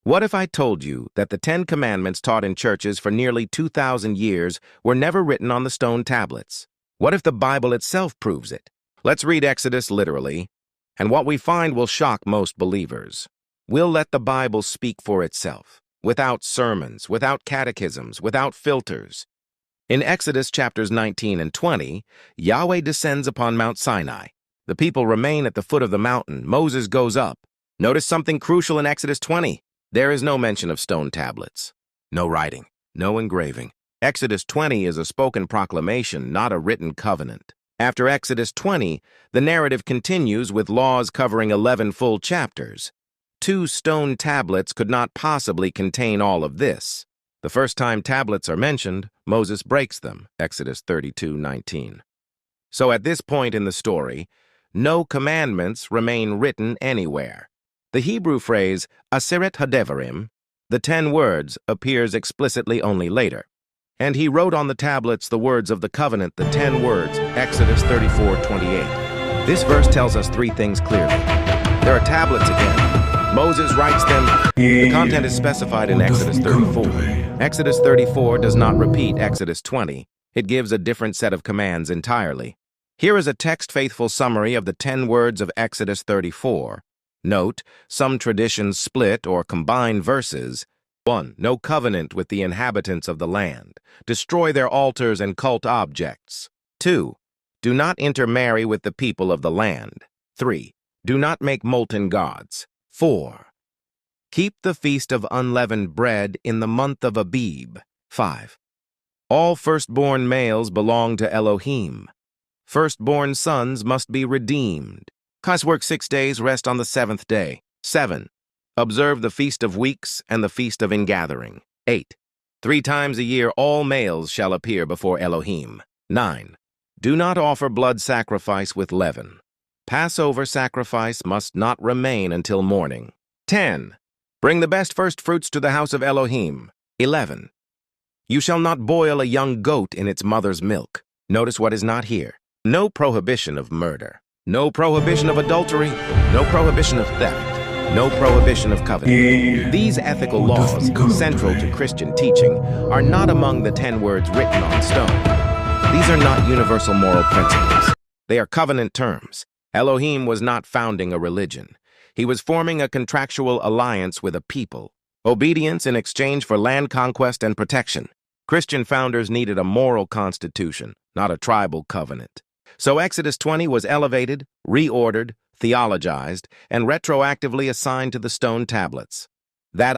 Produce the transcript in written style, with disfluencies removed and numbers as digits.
What if I told you that the Ten Commandments taught in churches for nearly 2,000 years were never written on the stone tablets? What if the Bible itself proves it? Let's read Exodus literally, and what we find will shock most believers. We'll let the Bible speak for itself, without sermons, without catechisms, without filters. In Exodus chapters 19 and 20, Yahweh descends upon Mount Sinai. The people remain at the foot of the mountain. Moses goes up. Notice something crucial in Exodus 20. There is no mention of stone tablets. No writing, no engraving. Exodus 20 is a spoken proclamation, not a written covenant. After Exodus 20, the narrative continues with laws covering 11 full chapters. 2 stone tablets could not possibly contain all of this. The first time tablets are mentioned, Moses breaks them, Exodus 32:19. So at this point in the story, no commandments remain written anywhere. The Hebrew phrase, Aseret HaDevarim, the 10 words, appears explicitly only later. And he wrote on the tablets the words of the covenant, the 10 words, Exodus 34:28. This verse tells us 3 things clearly. There are tablets again. Moses writes them. The content is specified in Exodus 34. Exodus 34 does not repeat Exodus 20. It gives a different set of commands entirely. Here is a text-faithful summary of the 10 words of Exodus 34. Note, some traditions split or combine verses. 1. No covenant with the inhabitants of the land. Destroy their altars and cult objects. 2. Do not intermarry with the people of the land. 3. Do not make molten gods. 4. Keep the feast of unleavened bread in the month of Abib. 5. All firstborn males belong to Elohim. Firstborn sons must be redeemed. Work 6 days, rest on the 7th day. 7. Observe the Feast of Weeks and the Feast of Ingathering. 8. 3 times a year all males shall appear before Elohim. 9. Do not offer blood sacrifice with leaven. Passover sacrifice must not remain until morning. 10. Bring the best first fruits to the house of Elohim. 11. You shall not boil a young goat in its mother's milk. Notice what is not here. No prohibition of murder. No prohibition of adultery, no prohibition of theft, no prohibition of coveting. These ethical laws, central to Christian teaching, are not among the 10 words written on stone. These are not universal moral principles. They are covenant terms. Elohim was not founding a religion. He was forming a contractual alliance with a people. Obedience in exchange for land conquest and protection. Christian founders needed a moral constitution, not a tribal covenant. So Exodus 20 was elevated, reordered, theologized, and retroactively assigned to the stone tablets. That